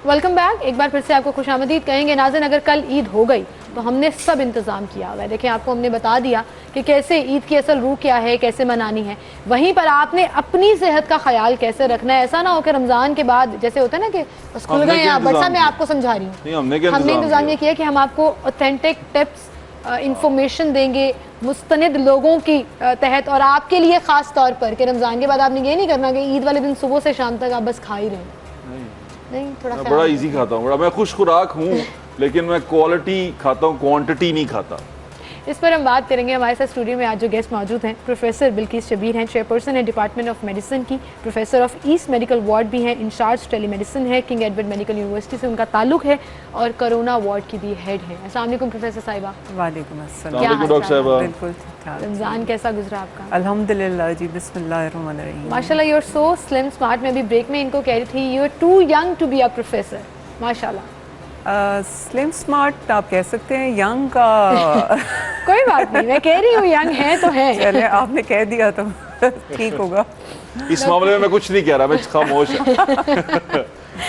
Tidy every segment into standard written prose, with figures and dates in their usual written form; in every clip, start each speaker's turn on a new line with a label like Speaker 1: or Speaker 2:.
Speaker 1: Welcome back. एक बार फिर से आपको खुशामदीद कहेंगे। नाज़रीन, अगर कल ईद हो गई तो हमने सब इंतज़ाम किया हुआ है। देखें, आपको हमने बता दिया कि कैसे ईद की असल रूह क्या है, कैसे मनानी है। वहीं पर आपने अपनी सेहत का ख्याल कैसे रखना है। ऐसा ना हो कि रमज़ान के बाद जैसे होता है ना कि खुल गए आप, बट साहब मैं आपको समझा रही हूँ, हमने इंतज़ाम ये किया कि हम आपको ऑथेंटिक टिप्स इंफॉर्मेशन देंगे मुस्तनिद लोगों की तहत, और आपके लिए ख़ास तौर पर कि रमज़ान के बाद आपने ये नहीं करना कि ईद वाले दिन सुबह से शाम तक आप बस खा ही रहे। नहीं, थोड़ा
Speaker 2: बड़ा इजी खाता हूँ, मैं खुश खुराक हूँ लेकिन मैं क्वालिटी खाता हूँ, क्वांटिटी नहीं खाता।
Speaker 1: इस पर हम बात करेंगे। हमारे साथ स्टूडियो में आज जो गेस्ट मौजूद हैं, प्रोफेसर बिल्किस शबीर हैं, चेयरपर्सन है डिपार्टमेंट ऑफ मेडिसिन की, professor of east medical ward भी हैं, इंचार्ज टेलीमेडिसिन है, किंग एडवर्ड मेडिकल यूनिवर्सिटी से उनका ताल्लुक है, और कोरोना वार्ड की भी हेड है। अस्सलाम वालेकुम प्रोफेसर साहिबा।
Speaker 3: वालेकुम अस्सलाम।
Speaker 1: क्या हाल चाल?
Speaker 3: बिल्कुल ठीक ठाक।
Speaker 1: रमज़ान कैसा गुजरा आपका?
Speaker 3: अल्हम्दुलिल्लाह जी, बिस्मिल्लाहिर्रहमानिर्रहीम।
Speaker 1: माशाल्लाह, you are so slim smart. मैं अभी ब्रेक में इनको कह रही थी, you are too young to be a professor. माशाल्लाह।
Speaker 3: स्लिम स्मार्ट आप कह सकते हैं, यंग का
Speaker 1: कोई बात नहीं, मैं कह रही हूँ यंग है तो है।
Speaker 3: चले, आपने कह दिया तो ठीक होगा।
Speaker 2: इस मामले में मैं कुछ नहीं कह रहा, मैं खामोश है।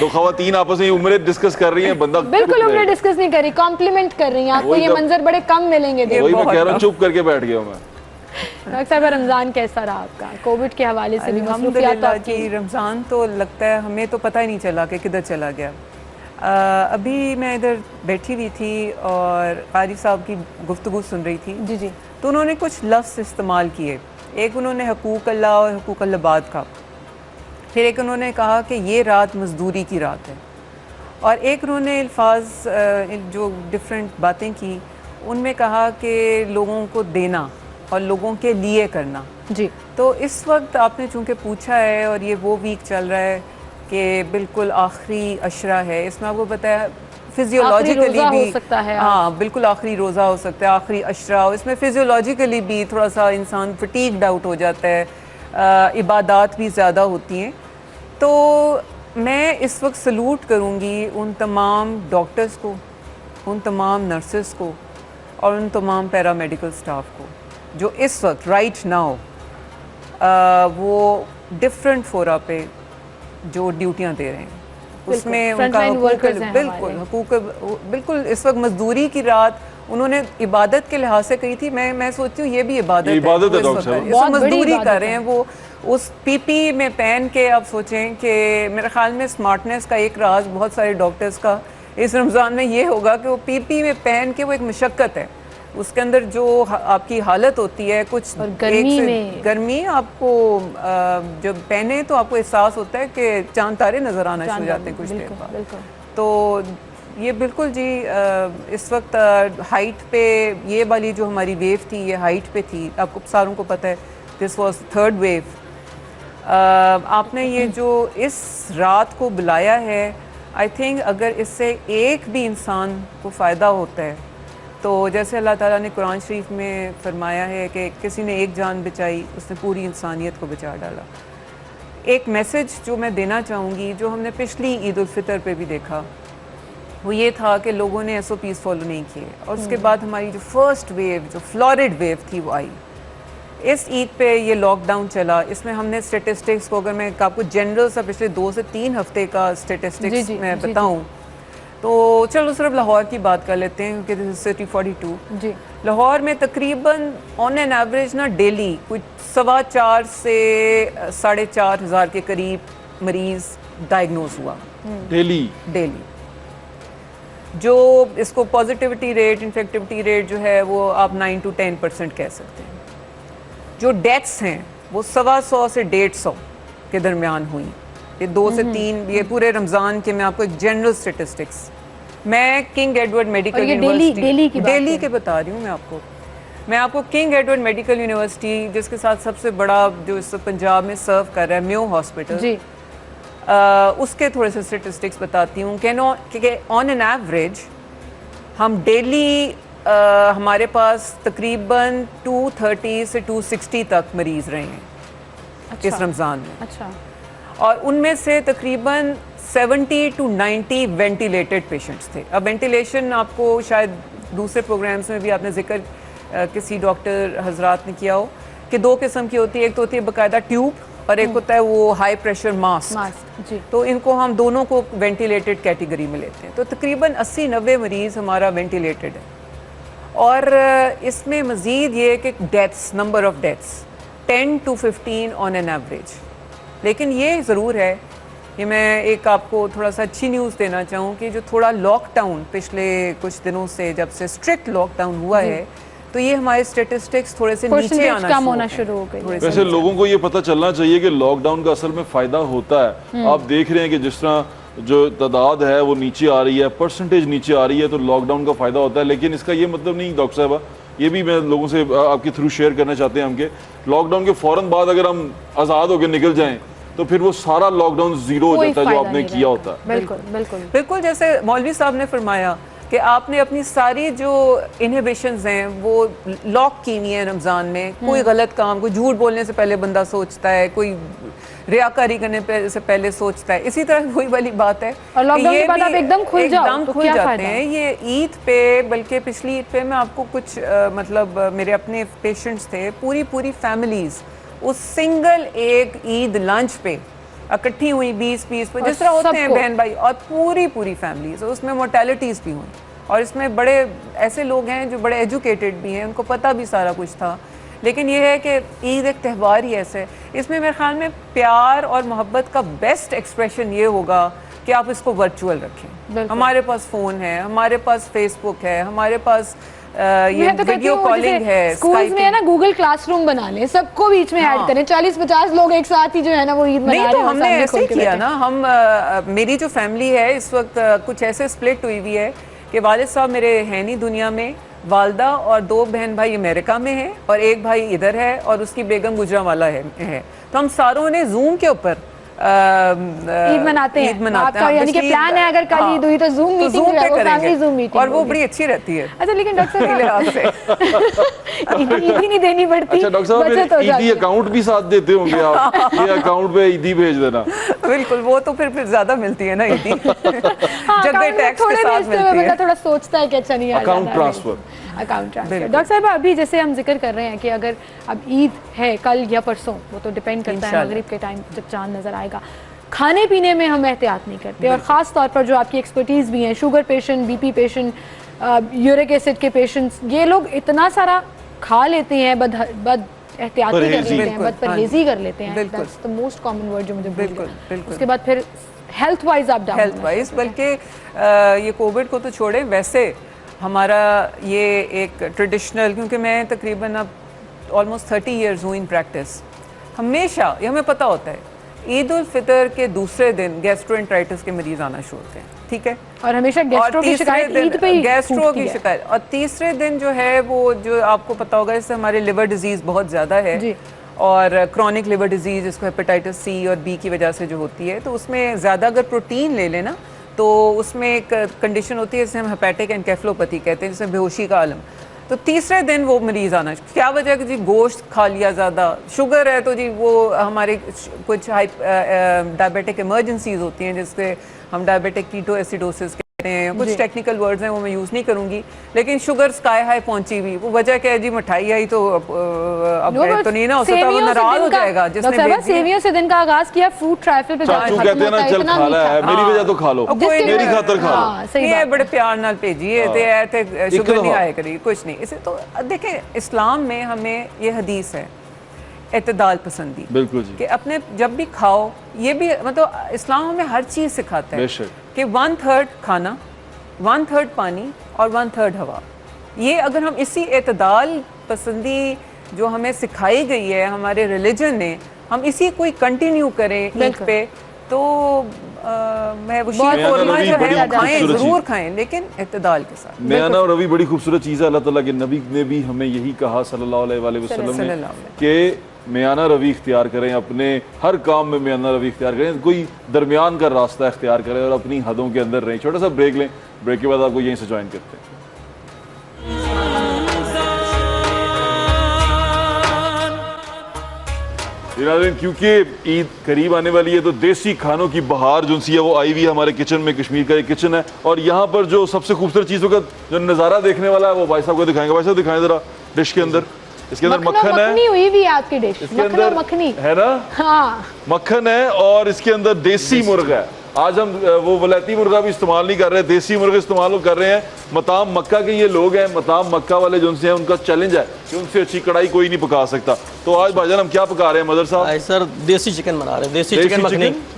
Speaker 2: दो खवातीन आपस में उम्रें डिस्कस कर रही हैं, बंदा
Speaker 1: बिल्कुल उम्रें डिस्कस नहीं कर रही, कॉम्प्लीमेंट कर रही हैं। आपको ये मंजर बड़े कम मिलेंगे।
Speaker 2: वही मैं कह रहा हूँ, चुप करके बैठ गया मैं।
Speaker 1: डॉक्टर साहब, रमज़ान कैसा रहा आपका? कोविड के हवाले से भी
Speaker 3: अल्हम्दुलिल्लाह जी, रमज़ान तो लगता है हमें तो पता ही नहीं चला कि किधर चला गया। अभी मैं इधर बैठी हुई थी और कारी साहब की गुफ्तगू सुन रही थी।
Speaker 1: जी जी।
Speaker 3: तो उन्होंने कुछ लफ्ज़ इस्तेमाल किए। एक उन्होंने हकूक़ अल्लाह और हकूक़ अल्लाबाद का, फिर एक उन्होंने कहा कि ये रात मज़दूरी की रात है, और एक उन्होंने अल्फाज जो डिफरेंट बातें की, उनमें कहा कि लोगों को देना और लोगों के लिए करना।
Speaker 1: जी।
Speaker 3: तो इस वक्त आपने चूँकि पूछा है, और ये वो वीक चल रहा है कि बिल्कुल आखिरी अशरा है, इसमें आपको पता है फिजियोलॉजिकली भी
Speaker 1: हो सकता है।
Speaker 3: हाँ, बिल्कुल आखिरी रोज़ा हो सकता है, आखिरी अशरा, और इसमें फिजियोलॉजिकली भी थोड़ा सा इंसान फटीग्ड आउट हो जाता है, इबादात भी ज़्यादा होती हैं। तो मैं इस वक्त सलूट करूँगी उन तमाम डॉक्टर्स को, उन तमाम नर्सेस को, और उन तमाम पैरामेडिकल स्टाफ को जो इस वक्त राइट नाउ वो डिफरेंट फोरा पे जो ड्यूटियाँ दे रहे हैं, उसमें उनका बिल्कुल इस वक्त मजदूरी की रात उन्होंने इबादत के लिहाज से कही थी। मैं सोचती हूँ ये भी इबादत है, मजदूरी कर रहे हैं वो उस पीपी में पहन के। आप सोचें कि मेरे ख्याल में स्मार्टनेस का एक राज बहुत सारे डॉक्टर्स का इस रमज़ान में ये होगा कि वो पीपी में पहन के, वो एक मशक्क़त है, उसके अंदर जो आपकी हालत होती है, कुछ गर्मी आपको जब पहने तो आपको एहसास होता है कि चांद तारे नज़र आना शुरू हो जाते हैं कुछ देर बाद। तो ये बिल्कुल जी इस वक्त हाइट पे ये वाली जो हमारी वेव थी, ये हाइट पे थी, आपको सारों को पता है, दिस वाज थर्ड वेव। आपने ये जो इस रात को बुलाया है, आई थिंक अगर इससे एक भी इंसान को फ़ायदा होता है, तो जैसे अल्लाह ताला ने कुरान शरीफ में फरमाया है कि किसी ने एक जान बचाई, उसने पूरी इंसानियत को बचा डाला। एक मैसेज जो मैं देना चाहूँगी, जो हमने पिछली ईद उल फितर पे भी देखा, वो ये था कि लोगों ने SOPs फॉलो नहीं किए, और उसके बाद हमारी जो फर्स्ट वेव, जो फ्लोरिड वेव थी, वो आई। इस ईद पे ये लॉकडाउन चला, इसमें हमने स्टेटिस्टिक्स को, अगर मैं आपको जनरल सा पिछले 2 से 3 हफ्ते का स्टेटिस्टिक्स मैं बताऊँ, तो चलो सिर्फ लाहौर की बात कर लेते हैं क्योंकि दिस इज सिटी 42 जी। लाहौर में तकरीबन ऑन एन एवरेज ना डेली कुछ 4.25 से 4.5 हज़ार के करीब मरीज़ डायग्नोज हुआ डेली। जो इसको पॉजिटिविटी रेट, इन्फेक्टिविटी रेट जो है वो आप 9 to 10% कह सकते हैं। जो डेथ्स हैं वो 125 से 150 के दरमियान हुई, ये 2 से 3, ये पूरे रमज़ान के। मैं आपको एक जनरल स्टेटिस्टिक्स, मैं king Edward medical university Delhi के बता रही हूँ। मैं आपको किंग एडवर्ड मेडिकल यूनिवर्सिटी, जिसके साथ सबसे बड़ा जो इस पंजाब में सर्व कर रहा है म्यो हॉस्पिटल, उसके थोड़े से स्टेटिस्टिक्स बताती हूँ कि ऑन एन एवरेज हम डेली हमारे पास तकरीबन 230 से 260 तक मरीज़ रहे हैं इस रमज़ान में। अच्छा। और उनमें से तकरीबन 70 to 90 वेंटिलेटेड पेशेंट्स थे। अब वेंटिलेशन आपको शायद दूसरे प्रोग्राम्स में भी आपने जिक्र किसी डॉक्टर हजरात ने किया हो कि 2 किस्म की होती है। एक तो होती है बाकायदा ट्यूब, और एक होता है वो हाई प्रेशर
Speaker 1: मास्क जी।
Speaker 3: तो इनको हम दोनों को वेंटिलेटेड कैटेगरी में लेते हैं। तो तकरीबन 80-90 मरीज़ हमारा वेंटिलेटेड है। और इसमें मज़ीद ये कि deaths, number of deaths 10 to 15 on an average. लेकिन ये ज़रूर है, ये मैं एक आपको थोड़ा सा अच्छी न्यूज़ देना चाहूँ कि जो थोड़ा लॉकडाउन पिछले कुछ दिनों से, जब से स्ट्रिक्ट लॉकडाउन हुआ है, तो ये हमारे स्टेटिस्टिक्स थोड़े से नीचे
Speaker 1: कम होना शुरू हो गए।
Speaker 2: वैसे लोगों को ये पता चलना चाहिए कि लॉकडाउन का असल में फ़ायदा होता है। आप देख रहे हैं कि जिस तरह जो तादाद है वो नीचे आ रही है, परसेंटेज नीचे आ रही है, तो लॉकडाउन का फ़ायदा होता है। लेकिन इसका ये मतलब नहीं डॉक्टर साहबा, ये भी मैं लोगों से आपके थ्रू शेयर करना चाहते हैं हम कि लॉकडाउन के फ़ौरन बाद अगर हम आज़ाद होकर निकल जाएं तो फिर वो सारा लॉकडाउन ज़ीरो हो जाता है जो आपने किया होता है।
Speaker 1: बिल्कुल बिल्कुल
Speaker 3: बिल्कुल, जैसे मौलवी साहब ने फरमाया कि आपने अपनी सारी जो इनहिबिशंस हैं वो लॉक की हुई है रमज़ान में। कोई गलत काम, कोई झूठ बोलने से पहले बंदा सोचता है, कोई रियाकारी करने से पहले सोचता है। इसी तरह वही वाली बात है
Speaker 1: और लॉकडाउन के बाद आप एकदम खुल जाओ तो
Speaker 3: खुल
Speaker 1: क्या
Speaker 3: जाते हैं। ये ईद पे, बल्कि पिछली ईद पे मैं आपको कुछ मतलब मेरे अपने पेशेंट्स थे, पूरी फैमिलीज उस सिंगल एक ईद लंच पे इकट्ठी हुई 20-20 जिस तरह होते हैं बहन भाई, और पूरी फैमिलीज, उसमें मोर्टेलिटीज़ भी हुई। और इसमें बड़े ऐसे लोग हैं जो बड़े एजुकेटेड भी हैं, उनको पता भी सारा कुछ था। लेकिन ये है कि ईद एक त्यौहार ही ऐसे, इसमें मेरे ख्याल में प्यार और मोहब्बत का बेस्ट एक्सप्रेशन ये होगा कि आप इसको वर्चुअल रखें। हमारे पास फ़ोन है, हमारे पास फेसबुक है, हमारे पास ये
Speaker 1: तो
Speaker 3: वीडियो कॉलिंग है,
Speaker 1: स्कूल्स में है ना, गूगल क्लासरूम बना लें, सबको बीच में ऐड करें, 40-50 लोग एक साथ ही जो है ना वो ईद मना रहे हैं।
Speaker 3: नहीं तो हमने ऐसे किया ना, हम मेरी जो फैमिली है इस वक्त कुछ ऐसे स्प्लिट हुई हुई है कि वालिद साहब मेरे हैं नहीं दुनिया में, वालदा और 2 बहन भाई अमेरिका में है और एक भाई इधर है और उसकी बेगम गुजरांवाला है। तो हम सारों ने जूम के ऊपर
Speaker 1: ईद मनाते हैं। आपका यानी कि प्लान है अगर कल ईद हुई तो जूम मीटिंग जो है वो फैमिली जूम मीटिंग,
Speaker 3: और वो बड़ी अच्छी रहती है।
Speaker 1: अच्छा, लेकिन डॉक्टर साहब ईदी नहीं देनी पड़ती।
Speaker 2: अच्छा डॉक्टर साहब, ईदी अकाउंट भी साथ देते होंगे आप, ये अकाउंट पे ईदी भेज देना।
Speaker 3: बिल्कुल, वो तो फिर ज्यादा मिलती है ना ईदी। जगह टैक्स के साथ मिलती है,
Speaker 1: थोड़ा सोचता है कि अच्छा नहीं आ
Speaker 2: अकाउंट ट्रांसफर।
Speaker 1: डॉक्टर साहब, अभी जैसे हम जिक्र कर रहे हैं कि अगर अब ईद है कल या परसों, वो तो डिपेंड करता है मगरिब के टाइम जब चांद नजर आएगा, खाने पीने में हम एहतियात नहीं करते, और ख़ास तौर पर जो आपकी एक्सपर्टीज़ भी हैं, sugar patient, BP patient, uric acid के पेशेंट्स, ये लोग इतना सारा खा लेते हैं, बद एहतियाती कर लेते हैं, बदपरहेज़ी कर लेते हैं। That's the most common word जो मुझे बिल्कुल। उसके बाद फिर हेल्थ वाइज आप डाउन,
Speaker 3: हेल्थ वाइज, बल्कि ये कोविड को तो छोड़े, वैसे हमारा ये एक ट्रेडिशनल, क्योंकि मैं तकरीबन अब ऑलमोस्ट 30 ईयर्स हूँ इन प्रैक्टिस, हमेशा ये हमें पता होता है ईद उल फितर के दूसरे दिन गैस्ट्रोएंटराइटिस के मरीज आना शुरू होते हैं, ठीक है,
Speaker 1: और हमेशा गैस्ट्रो की शिकायत ईद पे ही
Speaker 3: गैस्ट्रो की शिकायत, और तीसरे दिन जो है वो जो आपको पता होगा, इससे हमारे लिवर डिजीज़ बहुत ज़्यादा है जी। और क्रॉनिक लिवर डिजीज़, इसको हेपेटाइटिस सी और बी की वजह से जो होती है, तो उसमें ज़्यादा अगर प्रोटीन ले लेना तो उसमें एक कंडीशन होती है जिसे हम हेपेटिक एनकेफलोपैथी कहते हैं, जिसे बेहोशी का आलम। तो तीसरे दिन वो मरीज़ आना, क्या वजह कि जी गोश्त खा लिया ज़्यादा, शुगर है तो जी वो हमारे कुछ डायबिटिक इमरजेंसीज होती हैं जिससे हम डायबिटिक कीटो एसिडोसिस कहते हैं, कुछ टेक्निकल वर्ड्स हैं वो मैं यूज़ नहीं करूँगी, लेकिन शुगर स्काई हाई पहुँची हुई, वो वजह क्या है जी, मिठाई आई तो अब तो नहीं ना हो सकता, वो नाराज हो जाएगा जिसने
Speaker 1: सेवियों से दिन का आगाज किया, फ्रूट ट्राइफल पे
Speaker 2: चाचू कहते हैं ना, चल खा ला है, मेरी वजह तो खा लो, मेरी खातर खा लो,
Speaker 3: ये बड़े प्यार नाल भेजिए थे, शुगर नहीं आया करी, कुछ नहीं। इसे तो देखें, इस्लाम में हमें ये हदीस है एतदाल पसंदी,
Speaker 2: बिल्कुल जी,
Speaker 3: कि अपने जब भी खाओ, ये भी मतलब इस्लाम हमें हर चीज़ सिखाता है कि 1/3 खाना, 1/3 पानी और 1/3 हवा। ये अगर हम इसी एतदाल पसंदी जो हमें सिखाई गई है हमारे रिलीजन ने, हम इसी कोई कंटिन्यू करें ईद पे, तो मैं वो खाएं, जरूर खाएं, लेकिन इत्तेदाल के साथ।
Speaker 2: मेयाना और रवि बड़ी खूबसूरत चीज़ है, अल्लाह ताला के नबी ने भी हमें यही कहा सल्लल्लाहु अलैहि वसल्लम ने कि मेयाना रवि इख्तियार करें, अपने हर काम में मेयाना रवि इख्तियार करें, कोई दरमियान का रास्ता इख्तियार करें और अपनी हदों के अंदर रहें। छोटा सा ब्रेक लें, ब्रेक के बाद आपको यहीं से ज्वाइन करते हैं। क्योंकि ईद करीब आने वाली है तो देसी खानों की बहार जो सी है वो आई हुई है हमारे किचन में। कश्मीर का एक किचन है और यहाँ पर जो सबसे खूबसूरत चीज़ों का जो नज़ारा देखने वाला है वो भाई साहब को दिखाएंगे। भाई साहब दिखाएं ज़रा डिश के अंदर। इसके अंदर मक्खन है,
Speaker 1: मखनी हुई भी है आपकी डिश,
Speaker 2: इसके
Speaker 1: मक्खन और
Speaker 2: अंदर
Speaker 1: मखनी
Speaker 2: है ना,
Speaker 1: हाँ
Speaker 2: मक्खन है और इसके अंदर देसी मुर्गा है। आज हम वो वलैती मुर्गा भी इस्तेमाल नहीं कर रहे, देसी मुर्गा इस्तेमाल कर रहे हैं। मताम मक्का के ये लोग हैं, मताम मक्का वाले जो उनसे हैं, उनका चैलेंज है कि उनसे अच्छी कढ़ाई कोई नहीं पका सकता। तो आज भाईजान हम क्या पका रहे हैं मदर साहब?
Speaker 4: सर देसी चिकन बना रहे हैं, देसी चिकन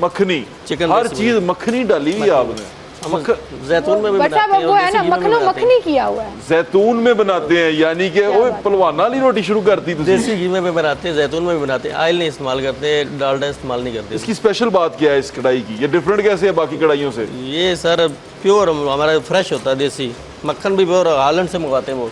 Speaker 2: मखनी,
Speaker 4: चिकन
Speaker 2: हर चीज मखनी डाली हुई है आपने।
Speaker 4: जैतून में भी
Speaker 1: बट साहब
Speaker 4: बनाते हैं
Speaker 1: वो
Speaker 4: और
Speaker 1: है
Speaker 4: देसी
Speaker 1: ना
Speaker 4: घी में भी
Speaker 1: मखनो
Speaker 4: बनाते हैं।
Speaker 1: मखनी किया हुआ है,
Speaker 2: जैतून में बनाते हैं, यानी कि ओए पलवाना वाली रोटी शुरू करती तुसी।
Speaker 4: देसी घी में भी बनाते हैं, जैतून में भी बनाते हैं, ऑयल नहीं इस्तेमाल करते, डालडा इस्तेमाल नहीं करते।
Speaker 2: इसकी स्पेशल बात क्या है इस कढ़ाई की? ये डिफरेंट कैसे है बाकी कढ़ाइयों से?
Speaker 4: ये सर प्योर हमारा फ्रेश होता है, देसी मक्खन भी प्योर हॉलैंड से मंगवाते हैं वो।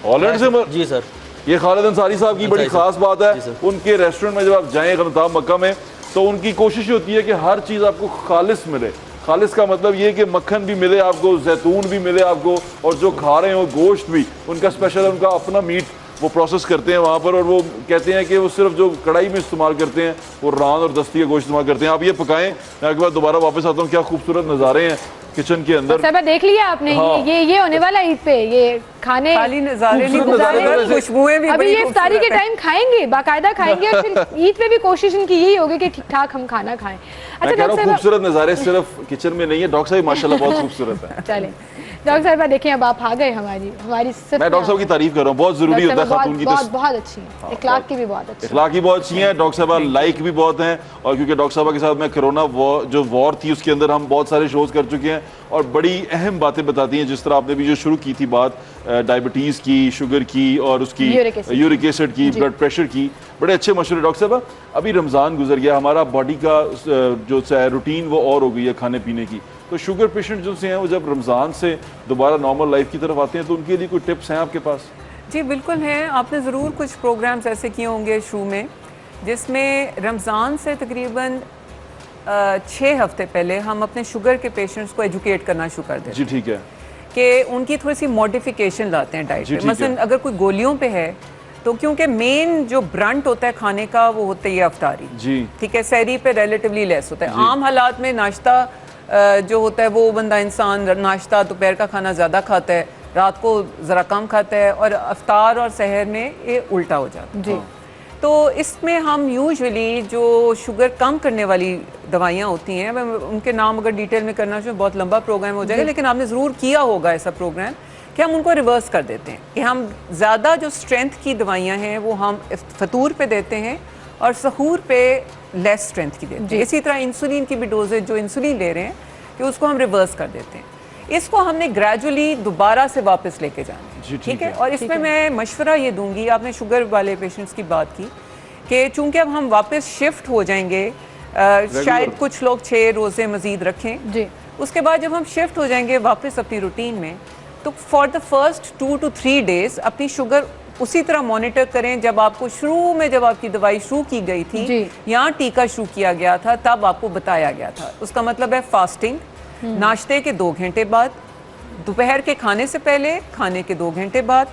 Speaker 2: हॉलैंड से
Speaker 4: जी सर।
Speaker 2: ये खालिद अंसारी साहब की बड़ी
Speaker 4: अंसारी
Speaker 2: खास बात
Speaker 4: जी
Speaker 2: है,
Speaker 4: सर।
Speaker 2: उनके रेस्टोरेंट में जब आप जाएं गलताब मक्का में, तो उनकी कोशिश होती है कि हर चीज़ आपको खालिस मिले। खालिस का मतलब ये कि मक्खन भी मिले आपको, जैतून भी मिले आपको, और जो खा रहे हो गोश्त भी उनका स्पेशल है, उनका अपना मीट वो प्रोसेस करते हैं वहाँ पर। और वो कहते हैं कि वो सिर्फ जो कढ़ाई में इस्तेमाल करते हैं वो रान और दस्ती का गोश्त इस्तेमाल करते हैं। आप ये पकाएं, मैं एक बार दोबारा वापस आता हूँ। क्या खूबसूरत नज़ारे हैं किचन के अंदर।
Speaker 1: साहब देख लिया आपने,
Speaker 2: हाँ।
Speaker 1: ये होने वाला ईद पे, ये खाने
Speaker 3: खाली नज़ारे नहीं,
Speaker 2: खूबसूरत नज़ारे,
Speaker 3: खुशबुएं भी
Speaker 1: अभी
Speaker 3: बड़ी
Speaker 1: ये इफ्तारी के
Speaker 3: खूबसूरत है।
Speaker 1: टाइम खाएंगे, बाकायदा खाएंगे, और फिर ईद पे भी कोशिश इनकी यही होगी कि ठीक ठाक हम खाना खाएं।
Speaker 2: मैं कह रहा हूँ
Speaker 1: डॉक्टर साहब
Speaker 2: खूबसूरत नज़ारे सिर्फ किचन में नहीं है, डॉक्टर साहब माशाल्लाह बहुत खूबसूरत है।
Speaker 1: चले डॉक्टर साहब देखिए अब आप आ गए हमारी सिर्फ
Speaker 2: मैं डॉक्टर साहब की तारीफ कर रहा हूँ, बहुत जरूरी होता है खातून की
Speaker 1: बहुत अच्छी है, इखलाक की भी बहुत अच्छी,
Speaker 2: इखलाक की बहुत अच्छी हैं, डॉक्टर साहब लाइक भी बहुत हैं। और क्योंकि डॉक्टर साहब के साथ मैं कोरोना जो वॉर थी उसके अंदर हम बहुत सारे शोज कर चुके हैं और बड़ी अहम बातें बताती हैं। जिस तरह आपने भी जो शुरू की थी बात डायबिटीज़ की, शुगर की और उसकी यूरिक एसिड की, ब्लड प्रेशर की, बड़े अच्छे मशवरे। डॉक्टर साहब अभी रमज़ान गुजर गया, हमारा बॉडी का जो रूटीन वो और हो गई है खाने पीने की। तो शुगर पेशेंट जो से हैं वो जब रमज़ान से दोबारा नॉर्मल लाइफ की तरफ आते हैं तो उनके लिए कोई टिप्स हैं आपके पास?
Speaker 3: जी बिल्कुल हैं। आपने ज़रूर कुछ प्रोग्राम्स ऐसे किए होंगे शुरू में, जिसमें रमज़ान से तकरीबन 6 हफ्ते पहले हम अपने शुगर के पेशेंट्स को एजुकेट करना शुरू कर देते हैं।
Speaker 2: जी ठीक है।
Speaker 3: कि उनकी थोड़ी सी मॉडिफिकेशन लाते हैं डाइट में। मसलन अगर कोई गोलियों पे है तो क्योंकि मेन जो ब्रंट होता है खाने का वो होता है ये अफ्तारी
Speaker 2: जी,
Speaker 3: ठीक है, सहरी पे रिलेटिवली लेस होता है। आम हालात में नाश्ता जो होता है वो बंदा इंसान नाश्ता दोपहर का खाना ज़्यादा खाता है, रात को ज़रा कम खाता है, और अफ्तार और सहर में ये उल्टा हो जाता है।
Speaker 1: जी
Speaker 3: तो इसमें हम यूजुअली जो शुगर कम करने वाली दवाइयाँ होती हैं, मैं उनके नाम अगर डिटेल में करना चाहिए बहुत लंबा प्रोग्राम हो जाएगा, लेकिन आपने ज़रूर किया होगा ऐसा प्रोग्राम कि हम उनको रिवर्स कर देते हैं कि हम ज़्यादा जो स्ट्रेंथ की दवाइयाँ हैं वो हम फतूर पे देते हैं और सहूर पे लेस स्ट्रेंथ की देते हैं। इसी तरह इंसुलिन की भी डोजेज जो इंसुलिन ले रहे हैं कि उसको हम रिवर्स कर देते हैं। इसको हमने ग्रेजुअली दोबारा से वापस लेके जाना है, ठीक है। और इसमें मैं मशवरा ये दूंगी, आपने शुगर वाले पेशेंट्स की बात की कि चूंकि अब हम वापस शिफ्ट हो जाएंगे, शायद कुछ लोग 6 रोज़े मज़ीद रखें
Speaker 1: जी,
Speaker 3: उसके बाद जब हम शिफ्ट हो जाएंगे वापस अपनी रूटीन में, तो for the first 2 to 3 days अपनी शुगर उसी तरह मॉनिटर करें जब आपको शुरू में जब आपकी दवाई शुरू की गई थी या टीका शुरू किया गया था तब आपको बताया गया था। उसका मतलब है फास्टिंग, नाश्ते के 2 घंटे बाद, दोपहर के खाने से पहले, खाने के 2 घंटे बाद,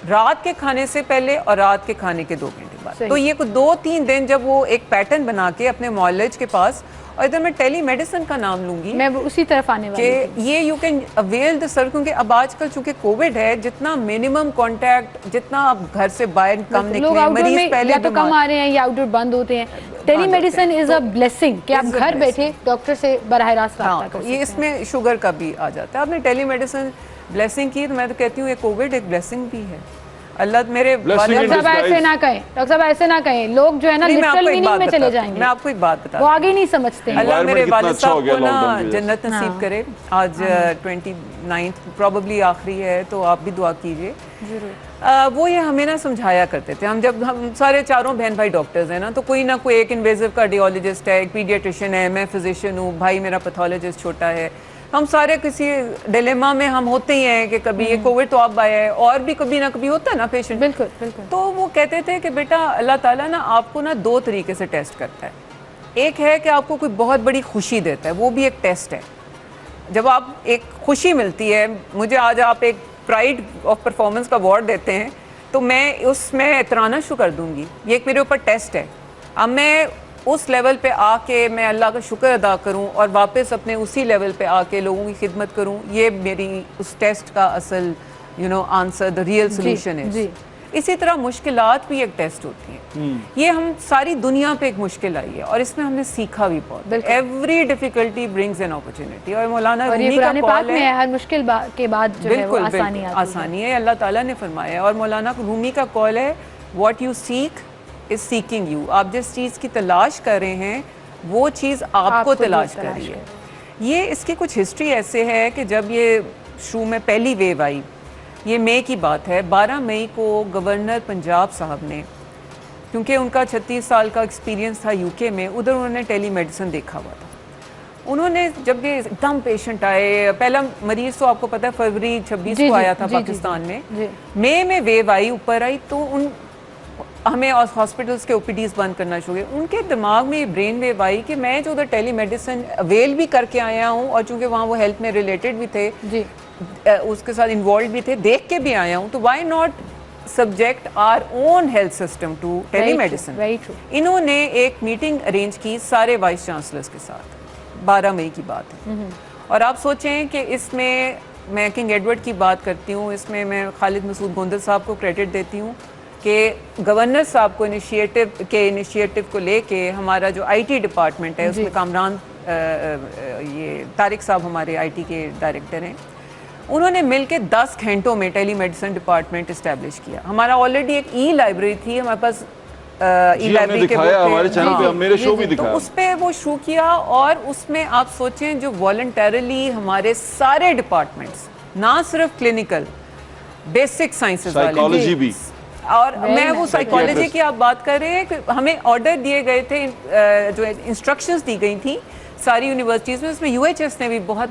Speaker 3: रात के खाने से पहले और रात के खाने के 2 घंटे बाद। तो ये कुछ 2-3 दिन जब वो एक पैटर्न बना के अपने मॉलेज के पास, और इधर मैं टेली मेडिसिन का नाम लूंगी,
Speaker 1: मैं उसी तरफ आने वाली
Speaker 3: कि ये you can avail the sir, क्योंकि अब आजकल चूंकि कोविड है, जितना मिनिमम कांटेक्ट, जितना आप घर से बाहर कम निकले, मरीज पहले
Speaker 1: तो कम आ रहे हैं या आउटडोर बंद होते हैं। Tele medicine is a blessing कि आप घर बैठे डॉक्टर से बराह रास्त रब्ता कर सकते हैं।
Speaker 3: ये इसमें शुगर का भी आ जाता है। आपने टेली मेडिसिन ब्लेसिंग की, तो मैं तो कहती हूँ ये कोविड एक ब्लेसिंग भी है। अल्लाह मेरे
Speaker 1: डॉक्टर साहब ऐसे ना कहें, डॉक्टर साहब ऐसे ना कहें, लोग जो है ना लिटरल मीनिंग में चले जाएंगे।
Speaker 3: मैं आपको एक बात बता,
Speaker 1: वो आगे नहीं समझते हैं।
Speaker 3: अल्लाह मेरे वालिद साहब को ना जन्नत नसीब करे। आज 29 प्रॉबली आखिरी है, तो आप भी दुआ कीजिए जरूर। वो ये हमें ना समझाया करते थे, हम सारे चारों बहन भाई डॉक्टर्स हैं ना, तो कोई ना कोई एक इन्वेजिव कार्डियोलॉजिस्ट है, एक पीडियाट्रिशियन है, मैं फिजिशियन हूँ, भाई मेरा पैथोलॉजिस्ट छोटा है। हम सारे किसी डिलेमा में हम होते ही हैं कि कभी ये कोविड तो अब आया है, और भी कभी ना कभी होता है ना पेशेंट।
Speaker 1: बिल्कुल बिल्कुल।
Speaker 3: तो वो कहते थे कि बेटा अल्लाह ताला ना आपको ना 2 तरीके से टेस्ट करता है। एक है कि आपको कोई बहुत बड़ी खुशी देता है, वो भी एक टेस्ट है। जब आप एक खुशी मिलती है, मुझे आज आप एक प्राइड ऑफ परफॉर्मेंस का अवार्ड देते हैं, तो मैं उसमें एतराना शुरू कर दूंगी, ये एक मेरे ऊपर टेस्ट है। अब मैं उस लेवल पे आके मैं अल्लाह का शुक्र अदा करूं और वापस अपने उसी लेवल पे आके लोगों की खिदमत करूं, ये मेरी उस टेस्ट का असल आंसर, द रियल सोल्यूशन है। इसी तरह मुश्किलात भी एक टेस्ट होती है। ये हम सारी दुनिया पे एक मुश्किल आई है और इसमें हमने सीखा भी बहुत। Every difficulty brings an opportunity. और मौलाना रूमी का कॉल है,
Speaker 1: हर मुश्किल के बाद जो है वो
Speaker 3: आसानी है, अल्लाह ताला ने फरमाया। और मौलाना रूमी का कॉल है, what you seek is seeking you. आप जिस चीज़ की तलाश कर रहे हैं वो चीज़ आपको तलाश कर रही है। ये इसकी कुछ हिस्ट्री ऐसे है कि जब ये शुरू में पहली वेव आई, ये मई की बात है, 12 मई को गवर्नर पंजाब साहब ने, क्योंकि उनका 36 साल का एक्सपीरियंस था यूके में, उधर उन्होंने टेलीमेडिसिन देखा हुआ था। उन्होंने जब ये एकदम पेशेंट आए, पहला मरीज तो आपको पता है फरवरी 26 को आया था पाकिस्तान में, मई में वेव आई, ऊपर आई, तो हमें हॉस्पिटल्स के ओपीडीज बंद करना शुरू हुए। उनके दिमाग में ये ब्रेन वेव आई कि मैं जो उधर टेलीमेडिसिन अवेल भी करके आया हूँ और चूँकि वहाँ वो हेल्थ में रिलेटेड भी थे, उसके साथ इन्वॉल्व भी थे, देख के भी आया हूँ, तो why not subject our own health system to telemedicine. इन्होंने एक मीटिंग अरेंज की सारे वाइस चांसलर्स के साथ, 12 मई की बात है। और आप सोचें कि इसमें मैं किंग एडवर्ड की बात करती हूँ, इसमें मैं खालिद मसूद गोंदल साहब को क्रेडिट देती हूँ कि गवर्नर साहब को इनिशिएटिव को लेके हमारा जो आईटी डिपार्टमेंट है उसमें कामरान ये तारिक साहब हमारे आईटी के डायरेक्टर हैं, उन्होंने मिलके 10 घंटों में टेलीमेडिसिन डिपार्टमेंट इस्टेब्लिश किया। हमारा ऑलरेडी एक ई लाइब्रेरी थी हमारे पास, ई लाइब्रेरी के
Speaker 2: हमारे चैनल पे मेरे शो भी दिखाया,
Speaker 3: तो उस पे वो शुरू किया। और उसमें आप सोचें जो वॉलंटरली हमारे सारे डिपार्टमेंट्स, ना सिर्फ क्लिनिकल, बेसिक साइंसेज वाले,
Speaker 2: साइकोलॉजी भी,
Speaker 3: और मैं वो साइकोलॉजी की आप बात कर रहे हैं कि हमें ऑर्डर दिए गए थे, जो इंस्ट्रक्शंस दी गई थी सारी यूनिवर्सिटीज़ में, उसमें यूएचएस ने भी बहुत,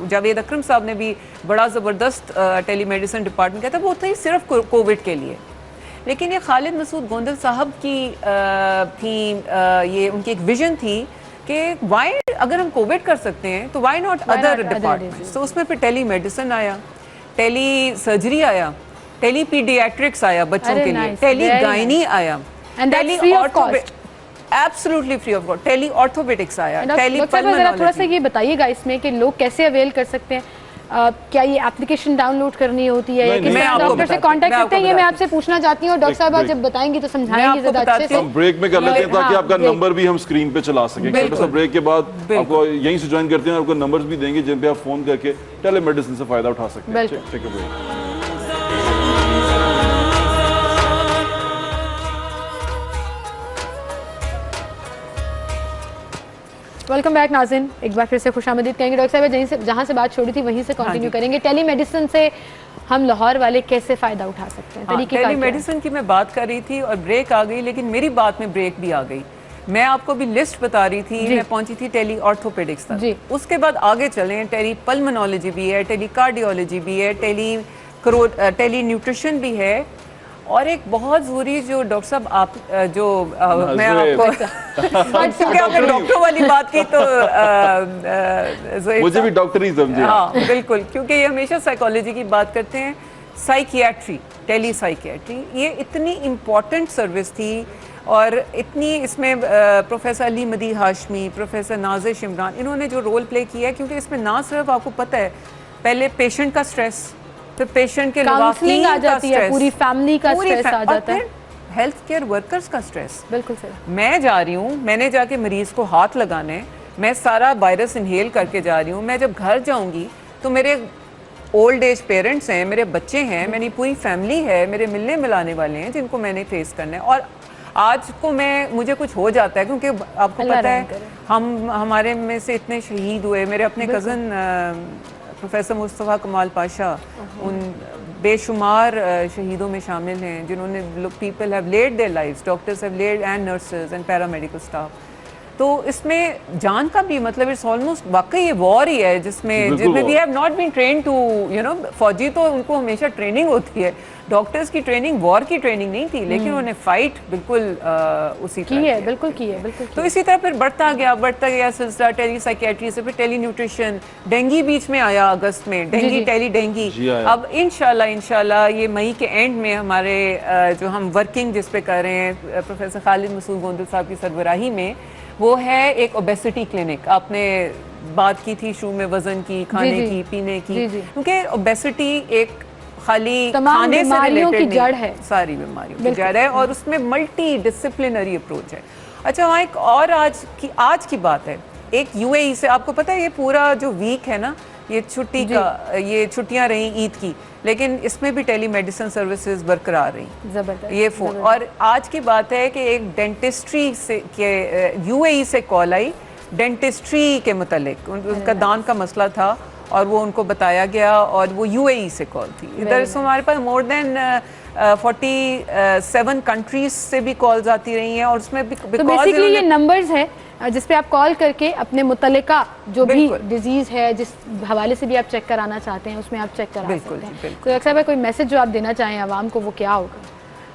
Speaker 3: जावेद अकरम साहब ने भी बड़ा ज़बरदस्त टेलीमेडिसिन डिपार्टमेंट किया था, वो थी सिर्फ कोविड के लिए। लेकिन ये खालिद मसूद गोंदल साहब की थी, ये उनकी एक विजन थी कि वाई, अगर हम कोविड कर सकते हैं तो वाई नॉट अदर डिपार्टमेंट्स। तो उसमें फिर टेलीमेडिसिन आया, टेली सर्जरी आया, टेली पीडियाट्रिक्स आया बच्चों के लिए, टेली गायनी आया, tele absolutely free of cost, tele orthopaedics आया, टेली पल्मोनोलॉजी।
Speaker 1: थोड़ा सा ये बताइएगा इसमें कि लोग कैसे अवेल कर सकते हैं, क्या ये एप्लीकेशन डाउनलोड करनी होती है या किस तरह डॉक्टर से कांटेक्ट करते हैं, ये मैं आपसे पूछना चाहती हूँ। डॉक्टर साहब जब बताएंगे तो समझाएंगे ज़्यादा अच्छे से।
Speaker 2: हम ब्रेक में कर लेते हैं ताकि आपका नंबर भी हम स्क्रीन पे चला सकें। छोटा सा ब्रेक के बाद आपको यहीं से ज्वाइन करते हैं, आपको नंबर्स भी देंगे जिन पे आप फोन करके टेलीमेडिसिन से फायदा उठा सकते हैं। ठीक है,
Speaker 1: वेलकम बैक नाज़रीन, एक बार फिर से खुशामदीद कहेंगे। डॉक्टर साहब जहाँ से बात छोड़ी थी वहीं से कंटिन्यू करेंगे। टेलीमेडिसिन से हम लाहौर वाले कैसे फ़ायदा उठा सकते हैं?
Speaker 3: टेलीमेडिसिन की मैं बात कर रही थी और ब्रेक आ गई, लेकिन मेरी बात में ब्रेक भी आ गई। मैं आपको भी लिस्ट बता रही थी, मैं पहुंची थी टेली ऑर्थोपेडिक्स तक, उसके बाद आगे चलें, टेली पल्मोनोलॉजी भी है, टेली कार्डियोलॉजी भी है, टेली न्यूट्रिशन भी है, और एक बहुत ज़रूरी जो डॉक्टर साहब आप जो मैं आपको क्योंकि आपने डॉक्टर वाली बात की तो
Speaker 2: मुझे भी डॉक्टर ही समझे।
Speaker 3: हाँ बिल्कुल, क्योंकि ये हमेशा साइकोलॉजी की बात करते हैं। साइकियाट्री, टेली साइकियाट्री, ये इतनी इम्पॉर्टेंट सर्विस थी और इतनी इसमें प्रोफेसर अली मदी हाशमी, प्रोफेसर नाज़िर शिमरान, इन्होंने जो रोल प्ले किया है, क्योंकि इसमें ना सिर्फ आपको पता है पहले पेशेंट का स्ट्रेस, फिर पेशेंट के
Speaker 1: काउंसलिंग आ जाती है, पूरी फैमिली का स्ट्रेस आ जाता है,
Speaker 3: हेल्थ केयर वर्कर्स का स्ट्रेस।
Speaker 1: बिल्कुल सही।
Speaker 3: मैं जा रही हूँ, मैंने जाके मरीज को हाथ लगाने, मैं सारा वायरस इनहेल करके जा रही हूँ। मैं जब घर जाऊँगी तो मेरे ओल्ड एज पेरेंट्स हैं, मेरे बच्चे हैं, मेरी पूरी फैमिली है, मेरे मिलने मिलाने वाले हैं जिनको मैंने फेस करना है। और आज को मुझे कुछ हो जाता है, क्योंकि आपको पता है हमारे में से इतने शहीद हुए। मेरे अपने कज़न प्रोफेसर मुस्तफ़ा कमाल पाशा उन बेशुमार शहीदों में शामिल हैं जिन्होंने, people have led their lives, doctors have led and nurses and paramedical staff. तो इसमें जान का भी मतलब इट्स ऑलमोस्ट वाकई ये वॉर ही है जिसमें we have not been train to फौजी तो उनको हमेशा ट्रेनिंग होती है, डॉक्टर्स की ट्रेनिंग वॉर की ट्रेनिंग नहीं थी, लेकिन उन्होंने फाइट बिल्कुल उसी
Speaker 1: की है, बिल्कुल की है, बिल्कुल।
Speaker 3: तो इसी तरह फिर बढ़ता गया सिलसिला टेली साइकियाट्री से, फिर टेली न्यूट्रिशन, डेंगी बीच में आया अगस्त में, डेंगी टेली डेंगी। अब इंशाल्लाह ये मई के एंड में हमारे जो हम वर्किंग जिस पे कर रहे हैं प्रोफेसर खालिद मसूद गोंदल साहब की सरबराही में, वो है एक ओबेसिटी क्लिनिक। आपने बात की थी शुरू में वजन की, खाने की, पीने की, क्योंकि ओबेसिटी एक खाली
Speaker 1: तमाम
Speaker 3: खाने से
Speaker 1: बीमारियों की
Speaker 3: रिलेटेड
Speaker 1: जड़ है,
Speaker 3: सारी बीमारियों की जड़ है, और उसमें मल्टी डिसिप्लिनरी अप्रोच है। अच्छा, वहाँ एक और आज की बात है, एक यूएई से, आपको पता है ये पूरा जो वीक है ना, ये ये छुट्टियां रही ईद की, लेकिन इसमें भी टेली मेडिसिन सर्विसेज बरकरार रही,
Speaker 1: जबरदस्त
Speaker 3: ये फोन। और आज की बात है कि एक डेंटिस्ट्री से के यूएई से कॉल आई डेंटिस्ट्री के मुतालिक, उनका दान का मसला था और वो उनको बताया गया, और वो यूएई से कॉल थी। इधर से हमारे पास मोर देन 47 कंट्रीज से भी कॉल्स आती रही हैं, और उसमें भी
Speaker 1: तो बेसिकली ये नंबर्स है जिस पे आप कॉल करके अपने मुतल्लिका जो भी डिजीज़ है, जिस हवाले से भी आप चेक कराना चाहते हैं, उसमें आप चेक करा सकते हैं। तो अक्सर कोई मैसेज जो आप देना चाहें आवाम को, वो क्या होगा?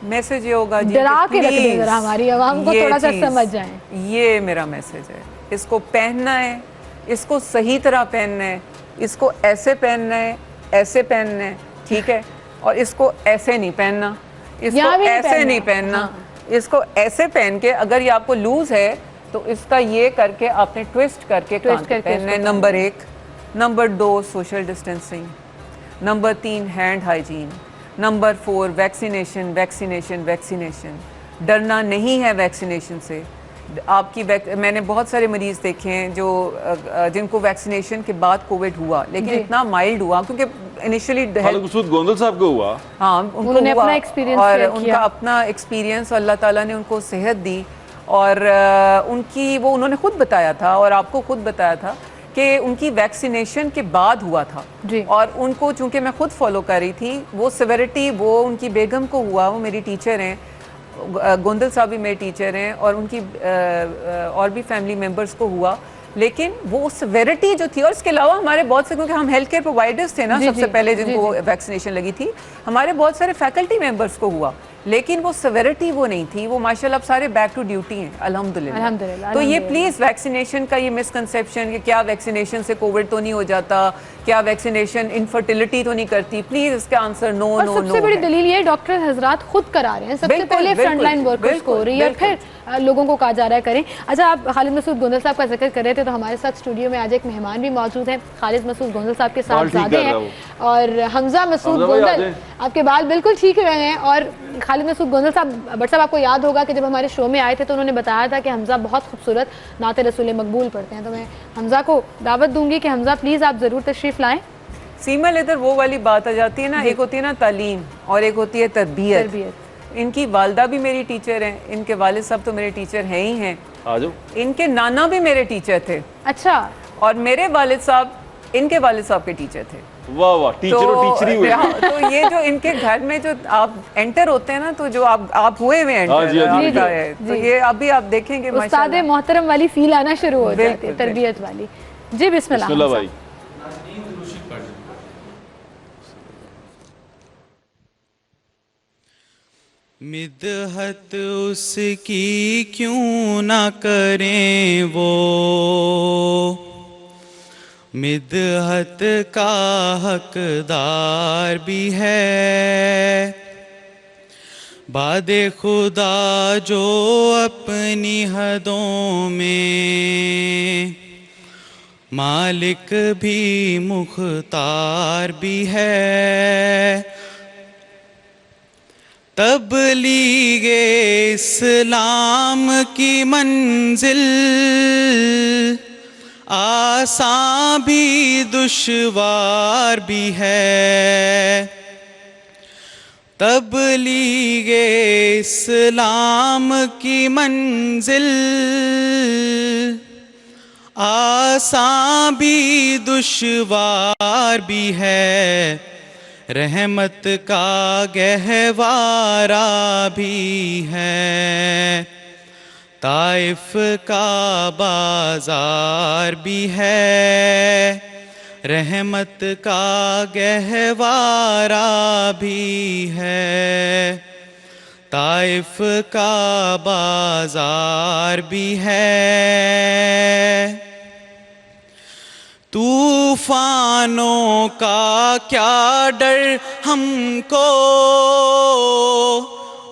Speaker 3: मैसेज ये होगा जी,
Speaker 1: डरा के रख दें जरा हमारी आवाम को, थोड़ा सा समझ जाएं।
Speaker 3: ये मेरा मैसेज है, इसको पहनना है, इसको सही तरह पहनना है, इसको ऐसे पहनना है, ऐसे पहनना है, ठीक है, और इसको ऐसे नहीं पहनना, इसको ऐसे नहीं पहनना, इसको ऐसे पहन के, अगर ये आपको लूज है तो इसका ये करके आपने ट्विस्ट करके पहनना है। Number 1। Number 2 social distancing. Number 3 hand hygiene. Number 4 vaccination vaccination vaccination. डरना नहीं है वैक्सीनेशन से। मैंने बहुत सारे मरीज देखे हैं जो जिनको वैक्सीनेशन के बाद कोविड हुआ, लेकिन इतना माइल्ड हुआ क्योंकि इनिशियली
Speaker 2: मसूद गोंदल साहब को हुआ।
Speaker 3: हाँ, उन्होंने अपना एक्सपीरियंस और उनका अपना एक्सपीरियंस, अल्लाह ताला ने उनको सेहत दी, और उन्होंने खुद बताया था और आपको खुद बताया था कि उनकी वैक्सीनेशन के बाद हुआ था जी। और उनको, चूंकि मैं खुद फॉलो कर रही थी, वो सिविरिटी वो उनकी बेगम को हुआ, वो मेरी टीचर हैं, गोंदल साहब भी मेरे टीचर हैं, और उनकी और भी फैमिली मेम्बर्स को हुआ, लेकिन वो सिविरिटी जो थी, और इसके अलावा हमारे बहुत से, क्योंकि हम हेल्थ केयर प्रोवाइडर्स थे ना सबसे पहले जिनको वैक्सीनेशन लगी थी, हमारे बहुत सारे फैकल्टी मेम्बर्स को हुआ, लेकिन वो सिविरिटी वो नहीं थी। वो माशाल्लाह अब सारे बैक टू ड्यूटी हैं, अल्हम्दुलिल्लाह। तो ये प्लीज़ वैक्सीनेशन का ये मिसकंसेप्शन कि क्या वैक्सीनेशन से कोविड तो नहीं हो जाता, क्या वैक्सीनेशन इनफर्टिलिटी तो नहीं करती, प्लीज इसका आंसर नो नो नो।
Speaker 1: सबसे बड़ी दलील ये डॉक्टर हजरात खुद करा रहे हैं, सबसे पहले फ्रंटलाइन वर्कर्स को हो रही है और फिर लोगों को कहा जा रहा है करें। अच्छा, आप खालिद मसूद गोंदल साहब का जिक्र कर रहे थे, तो हमारे साथ स्टूडियो में आज एक मेहमान भी मौजूद हैं, खालिद मसूद गोंदल साहब के साहबजादे हैं, और हमजा मसूद गोंदल। आपके बाल बिल्कुल ठीक रहे हैं। और खालिद मसूद गोंदल साहब, बट साहब आपको याद होगा कि जब हमारे शो में आए थे तो उन्होंने बताया था कि हमजा बहुत खूबसूरत नाते रसूल मकबूल पढ़ते हैं, तो मैं हमजा को दावत दूंगी कि हमजा प्लीज़ आप ज़रूर तशरीफ़ लाएँ।
Speaker 3: सीमल, इधर वो वाली बात आ जाती है ना, एक होती है ना तालीम और एक होती है तरबियत। इनकी वालदा भी मेरी टीचर हैं, इनके वालिद साहब तो मेरे टीचर हैं ही हैं, इनके नाना भी मेरे टीचर थे। अच्छा। और मेरे वालिद साहब इनके वालिद साहब के टीचर थे।
Speaker 2: वाह वाह, टीचर और टीचर ही हुए।
Speaker 3: तो ये जो इनके घर में जो आप एंटर होते हैं ना, तो जो आप हुए हुए एंटर, तो ये अभी आप देखेंगे
Speaker 1: उस्ताद मोहतरम वाली फील आना शुरू हो जाती है, तरबियत वाली। जी बिस्मिल्लाह भाई।
Speaker 5: मिदहत उसकी क्यों ना करें वो, मिदहत का हकदार भी है। बादे खुदा जो अपनी हदों में, मालिक भी मुख्तार भी है। तबलीगे इस्लाम की मंजिल आसान भी दुश्वार भी है। तबलीगे इस्लाम की मंजिल आसान भी दुश्वार भी है। रहमत का गहवारा भी है। ताइफ का बाजार भी है। रहमत का गहवारा भी है। ताइफ का बाजार भी है। तूफानों का क्या डर हमको,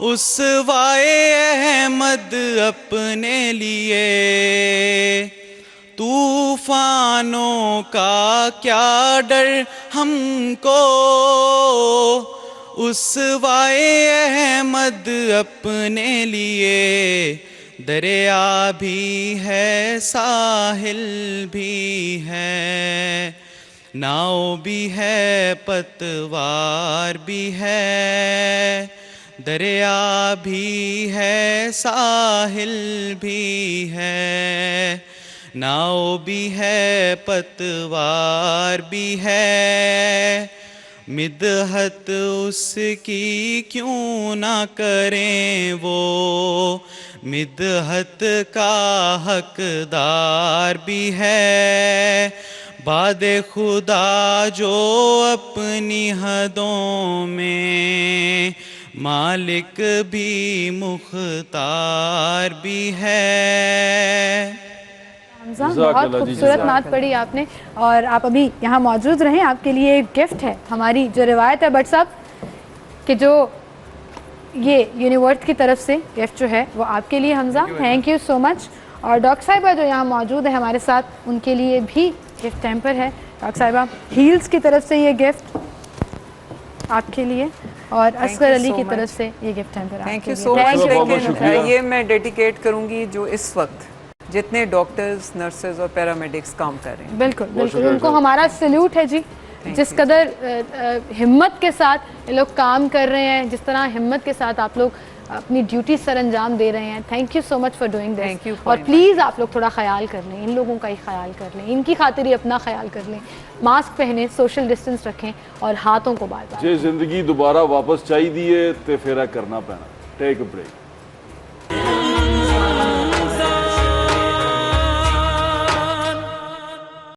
Speaker 5: उस वाए अहमद अपने लिए। तूफानों का क्या डर हमको, उसवाए अहमद अपने लिए दरिया भी है, साहिल भी है, नाव भी है, पतवार भी है, दरिया भी है, साहिल भी है, नाव भी है, पतवार भी है, मिदहत उसकी क्यों ना करें वो, मिदहत का हकदार भी है, बादे खुदा जो अपनी हदों में, मालिक भी मुख्तार भी है।
Speaker 1: बहुत खूबसूरत नात पढ़ी आपने, और आप अभी यहाँ मौजूद रहें, आपके लिए एक गिफ्ट है। हमारी जो रिवायत है बट साहब कि जो ये यूनिवर्स की तरफ से गिफ्ट जो है वो आपके लिए Hamza, thank you so much. और डॉक्टर साहिबा जो यहाँ मौजूद है हमारे साथ, उनके लिए भी गिफ्ट टैम्पर है। डॉक्टर साहिबा, हील्स की तरफ से ये गिफ्ट आपके लिए, और असगर अली की तरफ से ये gift hamper
Speaker 3: thank you so much. ये मैं डेडिकेट करूँगी जो इस वक्त जितने डॉक्टर्स, नर्सेज और पैरामेडिक्स काम कर रहे हैं।
Speaker 1: बिल्कुल बिल्कुल, उनको हमारा सैल्यूट है जी। जिस कदर हिम्मत के साथ ये लोग काम कर रहे हैं, जिस तरह हिम्मत के साथ आप लोग अपनी ड्यूटी सर अंजाम दे रहे हैं, thank you so much for doing this. और प्लीज़ आप लोग थोड़ा ख्याल कर लें, इन लोगों का ही ख्याल कर लें, इनकी खातिर ही अपना ख्याल कर लें, मास्क पहने, सोशल डिस्टेंस रखें और हाथों को बार बार।
Speaker 2: जे जिंदगी दोबारा वापस चाहिए तो फेरा करना पैना। Take a break.